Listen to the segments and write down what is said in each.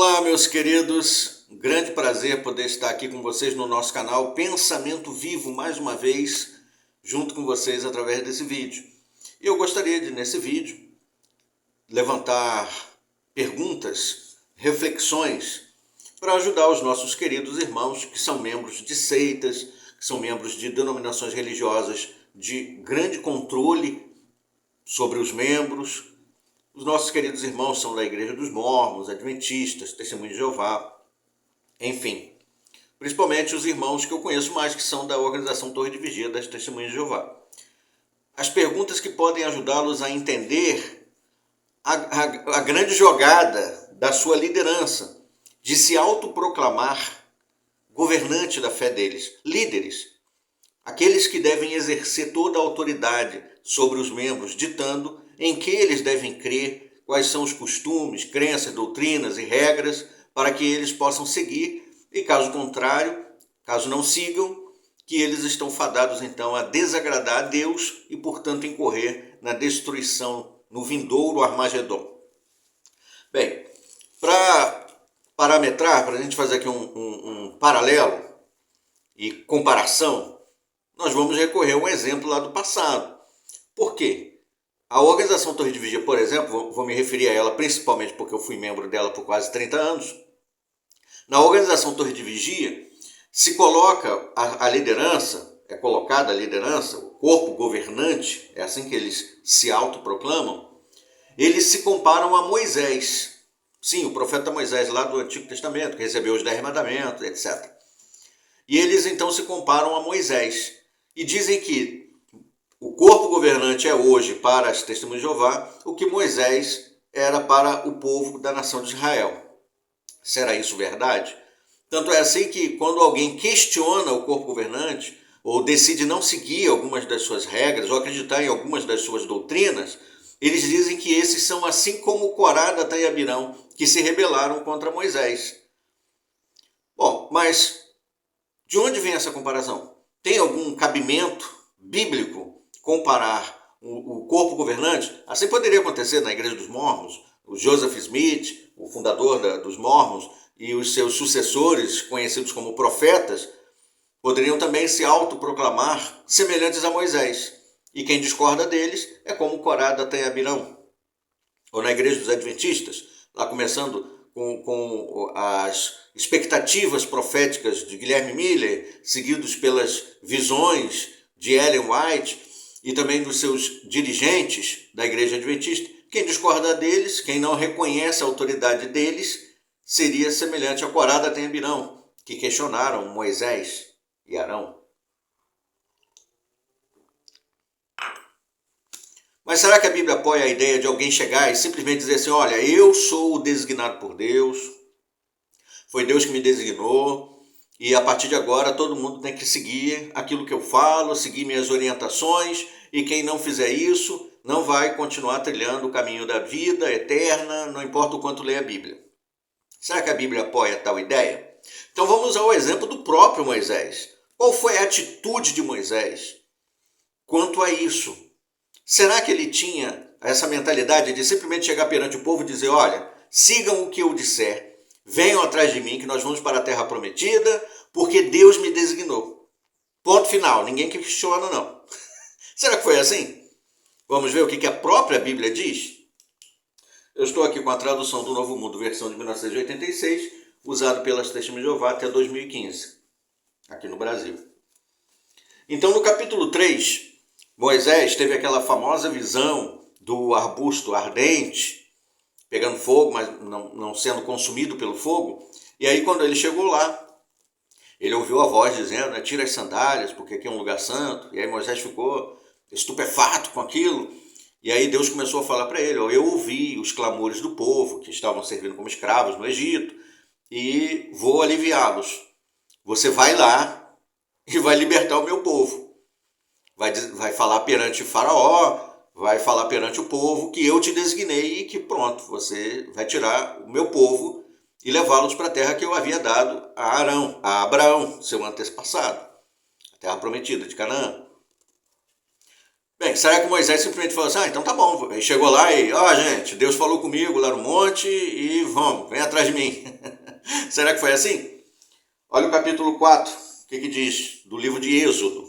Olá, meus queridos, um grande prazer poder estar aqui com vocês no nosso canal Pensamento Vivo, mais uma vez, junto com vocês através desse vídeo. E eu gostaria de, nesse vídeo, levantar perguntas, reflexões, para ajudar os nossos queridos irmãos que são membros de seitas, que são membros de denominações religiosas de grande controle sobre os membros. Os nossos queridos irmãos são da Igreja dos Mormons, Adventistas, Testemunhos de Jeová, enfim. Principalmente os irmãos que eu conheço mais, que são da organização Torre de Vigia das Testemunhas de Jeová. As perguntas que podem ajudá-los a entender a grande jogada da sua liderança, de se autoproclamar governante da fé deles, líderes, aqueles que devem exercer toda a autoridade sobre os membros, ditando em que eles devem crer, quais são os costumes, crenças, doutrinas e regras para que eles possam seguir, e caso contrário, caso não sigam, que eles estão fadados então a desagradar a Deus e, portanto, incorrer na destruição, no vindouro Armagedon. Bem, para parametrar, para a gente fazer aqui um paralelo e comparação, nós vamos recorrer a um exemplo lá do passado. Por quê? A organização Torre de Vigia, por exemplo, vou me referir a ela principalmente porque eu fui membro dela por quase 30 anos. Na organização Torre de Vigia, se coloca a liderança, é colocada a liderança, o corpo governante, é assim que eles se autoproclamam, eles se comparam a Moisés. Sim, o profeta Moisés lá do Antigo Testamento, que recebeu os 10 mandamentos, etc. E eles então se comparam a Moisés e dizem que o corpo governante é hoje para as Testemunhas de Jeová o que Moisés era para o povo da nação de Israel. Será isso verdade? Tanto é assim que quando alguém questiona o corpo governante ou decide não seguir algumas das suas regras ou acreditar em algumas das suas doutrinas, eles dizem que esses são assim como Corá, Datã e Abirão, que se rebelaram contra Moisés. Bom, mas de onde vem essa comparação? Tem algum cabimento bíblico comparar o corpo governante? Assim poderia acontecer na Igreja dos Mormons. O Joseph Smith, o fundador dos Mormons, e os seus sucessores, conhecidos como profetas, poderiam também se autoproclamar semelhantes a Moisés. E quem discorda deles é como Corá, Datã e Abirão. Ou na Igreja dos Adventistas, lá começando com as expectativas proféticas de Guilherme Miller, seguidos pelas visões de Ellen White e também dos seus dirigentes da Igreja Adventista. Quem discorda deles, quem não reconhece a autoridade deles, seria semelhante a Corá, Datã e Abirão, que questionaram Moisés e Arão. Mas será que a Bíblia apoia a ideia de alguém chegar e simplesmente dizer assim, olha, eu sou o designado por Deus, foi Deus que me designou, e a partir de agora todo mundo tem que seguir aquilo que eu falo, seguir minhas orientações, e quem não fizer isso não vai continuar trilhando o caminho da vida eterna, não importa o quanto lê a Bíblia. Será que a Bíblia apoia tal ideia? Então vamos ao exemplo do próprio Moisés. Qual foi a atitude de Moisés quanto a isso? Será que ele tinha essa mentalidade de simplesmente chegar perante o povo e dizer, olha, sigam o que eu disser, venham atrás de mim que nós vamos para a terra prometida, porque Deus me designou. Ponto final, ninguém questiona não. Será que foi assim? Vamos ver o que a própria Bíblia diz? Eu estou aqui com a tradução do Novo Mundo, versão de 1986, usado pelas Testemunhas de Jeová até 2015, aqui no Brasil. Então, no capítulo 3, Moisés teve aquela famosa visão do arbusto ardente, pegando fogo, mas não sendo consumido pelo fogo. E aí, quando ele chegou lá, ele ouviu a voz dizendo, né, tira as sandálias, porque aqui é um lugar santo. E aí Moisés ficou estupefato com aquilo. E aí Deus começou a falar para ele, eu ouvi os clamores do povo, que estavam servindo como escravos no Egito, e vou aliviá-los. Você vai lá e vai libertar o meu povo. Vai falar perante Faraó, vai falar perante o povo que eu te designei e que pronto, você vai tirar o meu povo e levá-los para a terra que eu havia dado a Abraão, seu antepassado, a terra prometida de Canaã. Bem, será que Moisés simplesmente falou assim, então tá bom, aí chegou lá e, gente, Deus falou comigo lá no monte e vamos, vem atrás de mim. Será que foi assim? Olha o capítulo 4, o que diz do livro de Êxodo.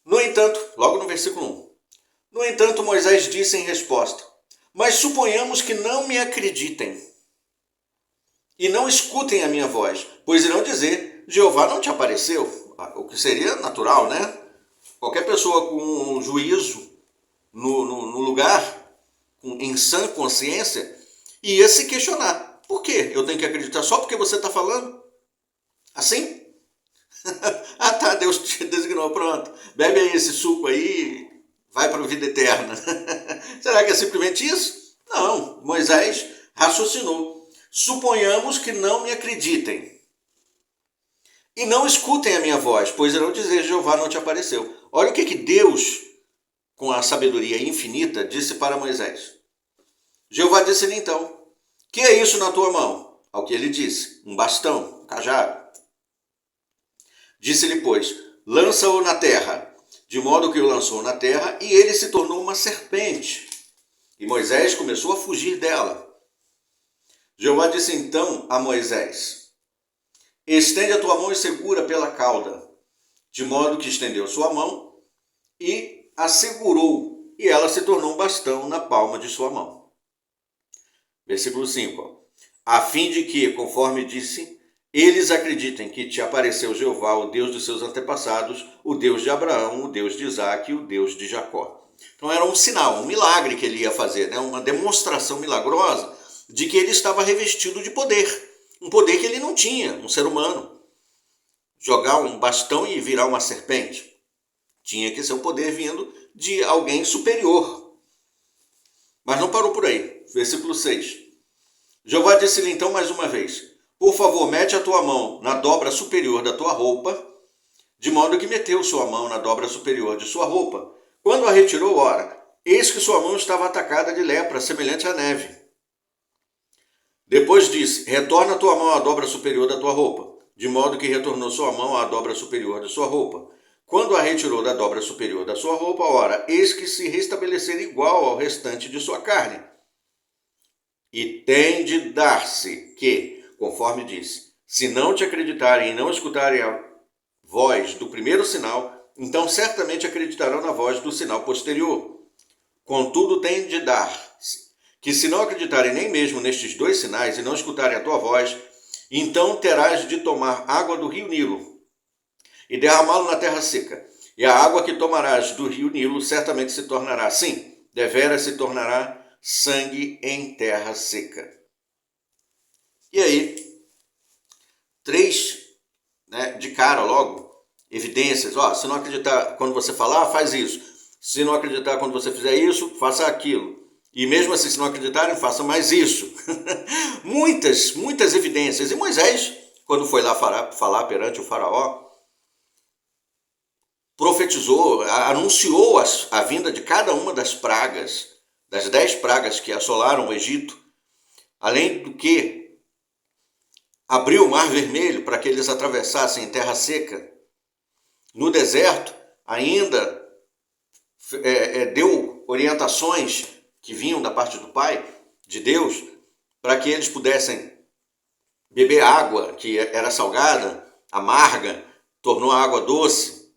No entanto, logo no versículo 1, no entanto Moisés disse em resposta, mas suponhamos que não me acreditem e não escutem a minha voz, pois irão dizer, Jeová não te apareceu, o que seria natural, né? Qualquer pessoa com juízo no lugar, em sã consciência, ia se questionar. Por quê? Eu tenho que acreditar só porque você está falando? Assim? Ah tá, Deus te designou, pronto. Bebe aí esse suco aí, vai para a vida eterna. Será que é simplesmente isso? Não, Moisés raciocinou. Suponhamos que não me acreditem e não escutem a minha voz, pois irão dizer, Jeová não te apareceu. Olha o que Deus, com a sabedoria infinita, disse para Moisés. Jeová disse-lhe então, que é isso na tua mão? Ao que ele disse, um bastão, um cajado. Disse-lhe, pois, lança-o na terra. De modo que o lançou na terra, e ele se tornou uma serpente. E Moisés começou a fugir dela. Jeová disse então a Moisés, estende a tua mão e segura pela cauda. De modo que estendeu sua mão e a segurou, e ela se tornou um bastão na palma de sua mão. Versículo 5. A fim de que, conforme disse, eles acreditem que te apareceu Jeová, o Deus dos seus antepassados, o Deus de Abraão, o Deus de Isaque e o Deus de Jacó. Então era um sinal, um milagre que ele ia fazer, né? Uma demonstração milagrosa de que ele estava revestido de poder. Um poder que ele não tinha, um ser humano. Jogar um bastão e virar uma serpente. Tinha que ser um poder vindo de alguém superior. Mas não parou por aí. Versículo 6. Jeová disse-lhe então mais uma vez, por favor, mete a tua mão na dobra superior da tua roupa, de modo que meteu sua mão na dobra superior de sua roupa. Quando a retirou, ora, eis que sua mão estava atacada de lepra, semelhante à neve. Depois disse, retorna a tua mão à dobra superior da tua roupa, de modo que retornou sua mão à dobra superior de sua roupa. Quando a retirou da dobra superior da sua roupa, ora, eis que se restabelecer igual ao restante de sua carne. E tem de dar-se que, conforme disse, se não te acreditarem e não escutarem a voz do primeiro sinal, então certamente acreditarão na voz do sinal posterior. Contudo, tem de dar-se que se não acreditarem nem mesmo nestes dois sinais e não escutarem a tua voz, então terás de tomar água do rio Nilo e derramá-lo na terra seca. E a água que tomarás do rio Nilo certamente se tornará, sim, deveras se tornará sangue em terra seca. E aí, três, né, de cara logo, evidências. Se não acreditar quando você falar, faz isso. Se não acreditar quando você fizer isso, faça aquilo. E mesmo assim, se não acreditarem, faça mais isso. muitas evidências. E Moisés, quando foi lá falar perante o faraó, profetizou, anunciou a vinda de cada uma das pragas, das 10 pragas que assolaram o Egito, além do que abriu o Mar Vermelho para que eles atravessassem em terra seca. No deserto, ainda deu orientações que vinham da parte do Pai, de Deus, para que eles pudessem beber água que era salgada, amarga, tornou a água doce.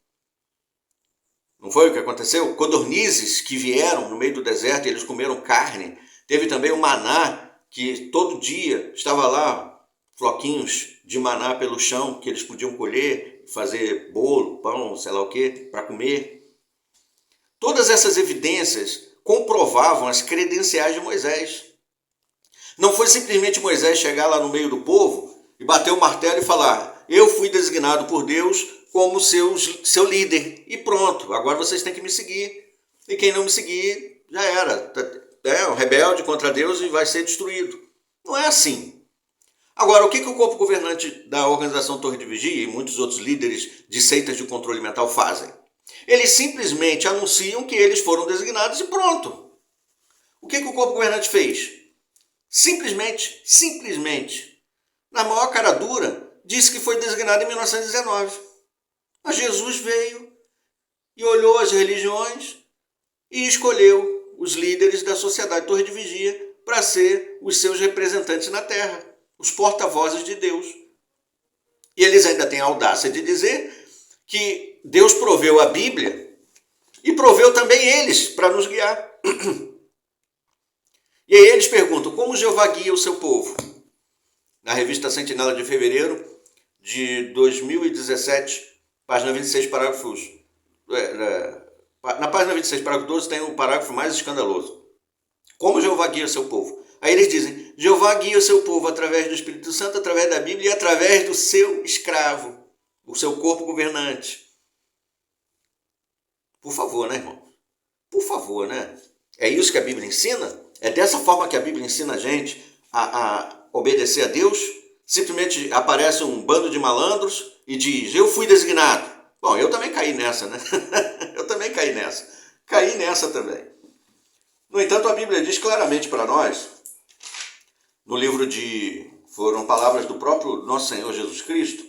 Não foi o que aconteceu? Codornizes que vieram no meio do deserto e eles comeram carne. Teve também o maná, que todo dia estava lá, floquinhos de maná pelo chão, que eles podiam colher, fazer bolo, pão, sei lá o que, para comer. Todas essas evidências comprovavam as credenciais de Moisés. Não foi simplesmente Moisés chegar lá no meio do povo e bater o martelo e falar, eu fui designado por Deus como seu líder. E pronto, agora vocês têm que me seguir. E quem não me seguir, já era. É um rebelde contra Deus e vai ser destruído. Não é assim. Agora, o que o corpo governante da Organização Torre de Vigia e muitos outros líderes de seitas de controle mental fazem? Eles simplesmente anunciam que eles foram designados e pronto. O que o corpo governante fez? Simplesmente, na maior cara dura, disse que foi designado em 1919. Mas Jesus veio e olhou as religiões e escolheu os líderes da sociedade Torre de Vigia para ser os seus representantes na Terra, os porta-vozes de Deus. E eles ainda têm a audácia de dizer que Deus proveu a Bíblia e proveu também eles para nos guiar. E aí eles perguntam, como Jeová guia o seu povo? Na revista Sentinela de fevereiro de 2017, página 26, parágrafos. Na página 26, parágrafo 12, tem o parágrafo mais escandaloso. Como Jeová guia o seu povo? Aí eles dizem, Jeová guia o seu povo através do Espírito Santo, através da Bíblia e através do seu escravo, o seu corpo governante. Por favor, né, irmão? Por favor, né? É isso que a Bíblia ensina? É dessa forma que a Bíblia ensina a gente a obedecer a Deus? Simplesmente aparece um bando de malandros e diz, eu fui designado. Bom, eu também caí nessa, né? Eu também caí nessa. Caí nessa também. No entanto, a Bíblia diz claramente para nós, no livro de... foram palavras do próprio nosso Senhor Jesus Cristo,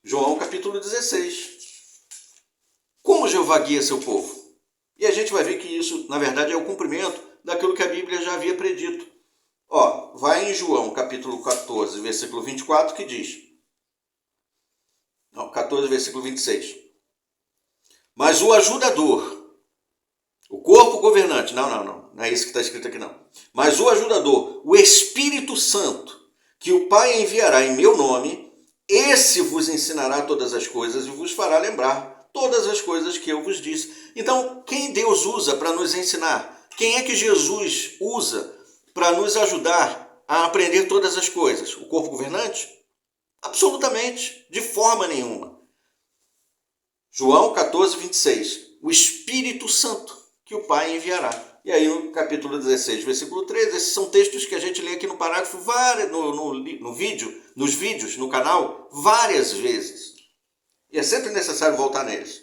João capítulo 16. Como Jeová guia seu povo? E a gente vai ver que isso, na verdade, é o cumprimento daquilo que a Bíblia já havia predito. Ó, vai em João capítulo 14, versículo 24, que diz... Não, 14, versículo 26. Mas o ajudador, o corpo governante, não é isso que está escrito aqui não. Mas o ajudador, o Espírito Santo, que o Pai enviará em meu nome, esse vos ensinará todas as coisas e vos fará lembrar todas as coisas que eu vos disse. Então, quem Deus usa para nos ensinar? Quem é que Jesus usa para nos ajudar a aprender todas as coisas? O corpo governante? Absolutamente, de forma nenhuma. João 14, 26. O Espírito Santo que o Pai enviará. E aí no capítulo 16, versículo 13, esses são textos que a gente lê aqui no parágrafo, nos vídeos, no canal, várias vezes. E é sempre necessário voltar neles.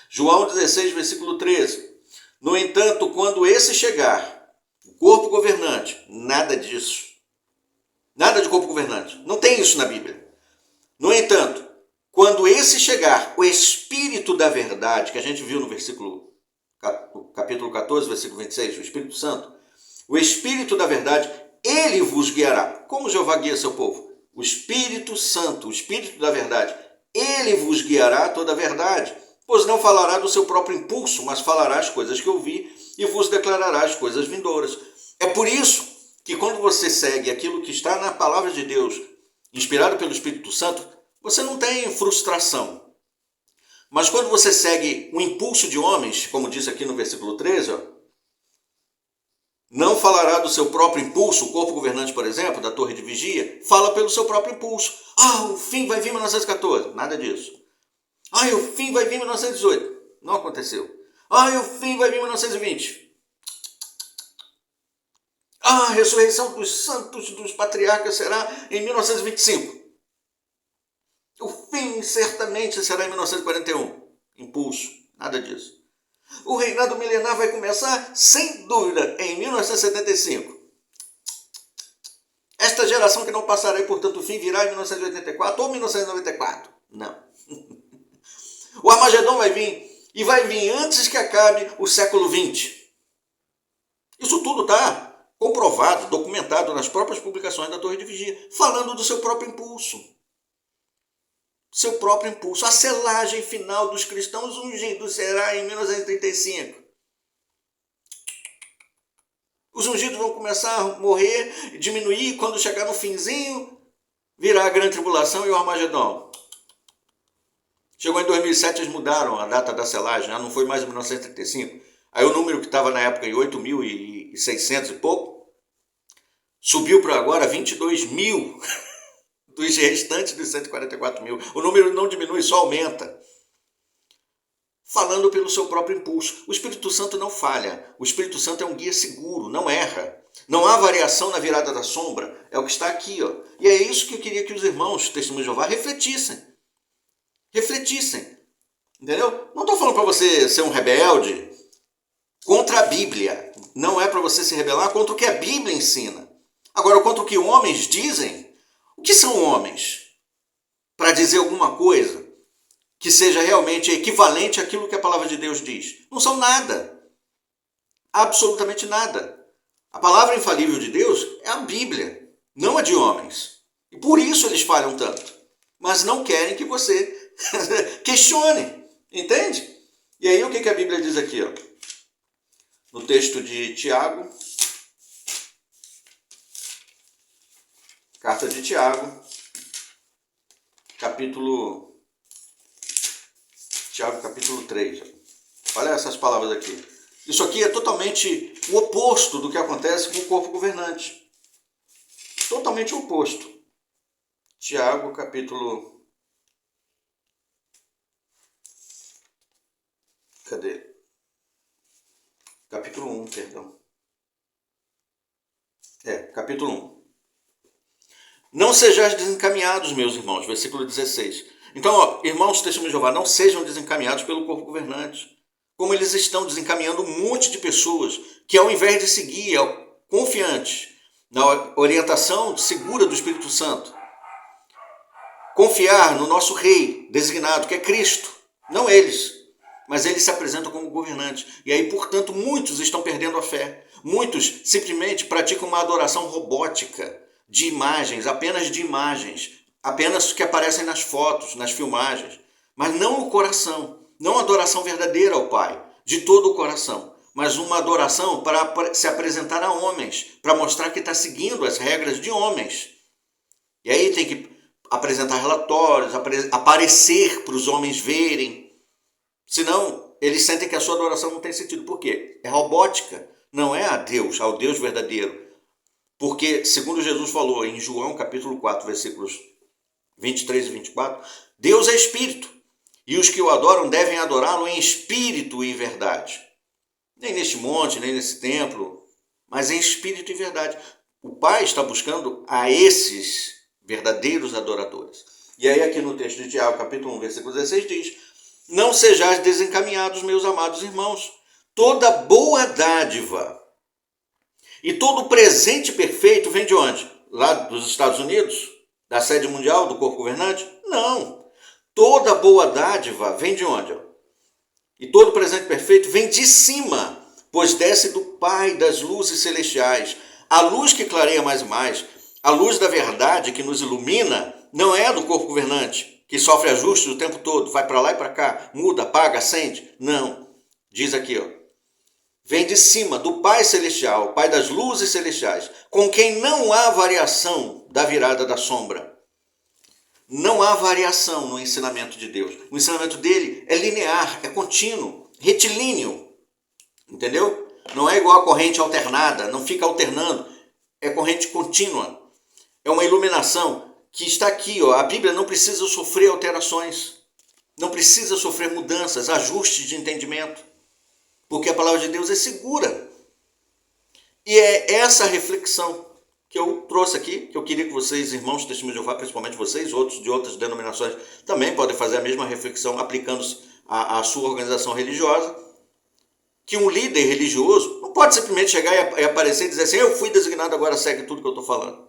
João 16, versículo 13. No entanto, quando esse chegar, o corpo governante, nada disso. Nada de corpo governante. Não tem isso na Bíblia. No entanto, quando esse chegar, o Espírito da verdade, que a gente viu no capítulo 14, versículo 26, o Espírito Santo, o Espírito da verdade, ele vos guiará. Como Jeová guia seu povo? O Espírito Santo, o Espírito da verdade, ele vos guiará a toda a verdade, pois não falará do seu próprio impulso, mas falará as coisas que ouvi e vos declarará as coisas vindouras. É por isso que quando você segue aquilo que está na palavra de Deus, inspirado pelo Espírito Santo, você não tem frustração. Mas quando você segue o impulso de homens, como diz aqui no versículo 13, não falará do seu próprio impulso, o corpo governante, por exemplo, da Torre de Vigia, fala pelo seu próprio impulso. O fim vai vir em 1914. Nada disso. O fim vai vir em 1918. Não aconteceu. O fim vai vir em 1920. A ressurreição dos santos, dos patriarcas será em 1925. O fim certamente será em 1941. Impulso. Nada disso. O reinado milenar vai começar, sem dúvida, em 1975. Esta geração que não passará e, portanto, o fim virá em 1984 ou 1994. Não. O Armagedon vai vir, e vai vir antes que acabe o século XX. Isso tudo está comprovado, documentado nas próprias publicações da Torre de Vigia, falando do seu próprio impulso. Seu próprio impulso. A selagem final dos cristãos ungidos será em 1935. Os ungidos vão começar a morrer, diminuir, quando chegar no finzinho, virá a grande tribulação e o Armagedon. Chegou em 2007, eles mudaram a data da selagem, não foi mais em 1935. Aí o número que estava na época em 8.600 e pouco, subiu para agora 22 mil. Dos restantes dos 144 mil. O número não diminui, só aumenta. Falando pelo seu próprio impulso. O Espírito Santo não falha. O Espírito Santo é um guia seguro, não erra. Não há variação na virada da sombra. É o que está aqui. E é isso que eu queria que os irmãos Testemunhos de Jeová refletissem. Refletissem. Entendeu? Não estou falando para você ser um rebelde contra a Bíblia. Não é para você se rebelar contra o que a Bíblia ensina. Agora, contra o que homens dizem. O que são homens? Para dizer alguma coisa que seja realmente equivalente àquilo que a palavra de Deus diz. Não são nada. Absolutamente nada. A palavra infalível de Deus é a Bíblia, não a de homens. E por isso eles falham tanto. Mas não querem que você questione. Entende? E aí o que a Bíblia diz aqui? Ó? No texto de Tiago, carta de Tiago, capítulo 3. Olha essas palavras aqui. Isso aqui é totalmente o oposto do que acontece com o corpo governante. Totalmente o oposto. Tiago, capítulo... Cadê? Capítulo 1, perdão. Capítulo 1. Não sejais desencaminhados, meus irmãos, versículo 16. Então, ó, irmãos testemunhos de Jeová, não sejam desencaminhados pelo corpo governante. Como eles estão desencaminhando um monte de pessoas que, ao invés de seguir confiantes na orientação segura do Espírito Santo, confiar no nosso rei designado, que é Cristo, não eles, mas eles se apresentam como governantes. E aí, portanto, muitos estão perdendo a fé. Muitos simplesmente praticam uma adoração robótica de imagens, apenas que aparecem nas fotos, nas filmagens, mas não no coração, não adoração verdadeira ao Pai, de todo o coração, mas uma adoração para se apresentar a homens, para mostrar que está seguindo as regras de homens. E aí tem que apresentar relatórios, aparecer para os homens verem, senão eles sentem que a sua adoração não tem sentido. Por quê? É robótica, não é a Deus, ao Deus verdadeiro. Porque, segundo Jesus falou em João capítulo 4, versículos 23 e 24, Deus é Espírito, e os que o adoram devem adorá-lo em espírito e verdade. Nem neste monte, nem nesse templo, mas em espírito e verdade. O Pai está buscando a esses verdadeiros adoradores. E aí aqui no texto de Tiago, capítulo 1, versículo 16, diz: não sejais desencaminhados, meus amados irmãos, toda boa dádiva e todo presente perfeito vem de onde? Lá dos Estados Unidos? Da sede mundial do corpo governante? Não. Toda boa dádiva vem de onde? E todo presente perfeito vem de cima, pois desce do Pai das luzes celestiais. A luz que clareia mais e mais, a luz da verdade que nos ilumina, não é do corpo governante, que sofre ajustes o tempo todo, vai para lá e para cá, muda, apaga, acende. Não. Diz aqui, ó. Vem de cima, do Pai Celestial, Pai das luzes celestiais, com quem não há variação da virada da sombra. Não há variação no ensinamento de Deus. O ensinamento dele é linear, é contínuo, retilíneo. Entendeu? Não é igual a corrente alternada, não fica alternando. É corrente contínua. É uma iluminação que está aqui. Ó. A Bíblia não precisa sofrer alterações. Não precisa sofrer mudanças, ajustes de entendimento. Porque a palavra de Deus é segura. E é essa reflexão que eu trouxe aqui, que eu queria que vocês, irmãos de Testemunho de Jeová, principalmente vocês, outros de outras denominações, também podem fazer a mesma reflexão aplicando-se à sua organização religiosa, que um líder religioso não pode simplesmente chegar e aparecer e dizer assim, eu fui designado, agora segue tudo que eu estou falando.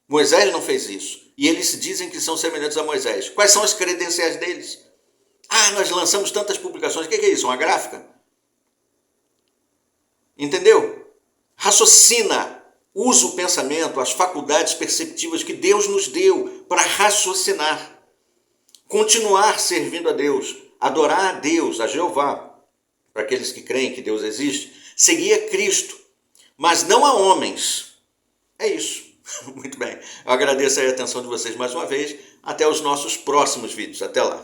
Moisés não fez isso. E eles dizem que são semelhantes a Moisés. Quais são as credenciais deles? Ah, nós lançamos tantas publicações. O que é isso? Uma gráfica? Entendeu? Raciocina, usa o pensamento, as faculdades perceptivas que Deus nos deu para raciocinar, continuar servindo a Deus, adorar a Deus, a Jeová, para aqueles que creem que Deus existe, seguir a Cristo, mas não a homens. É isso. Muito bem. Eu agradeço a atenção de vocês mais uma vez. Até os nossos próximos vídeos. Até lá.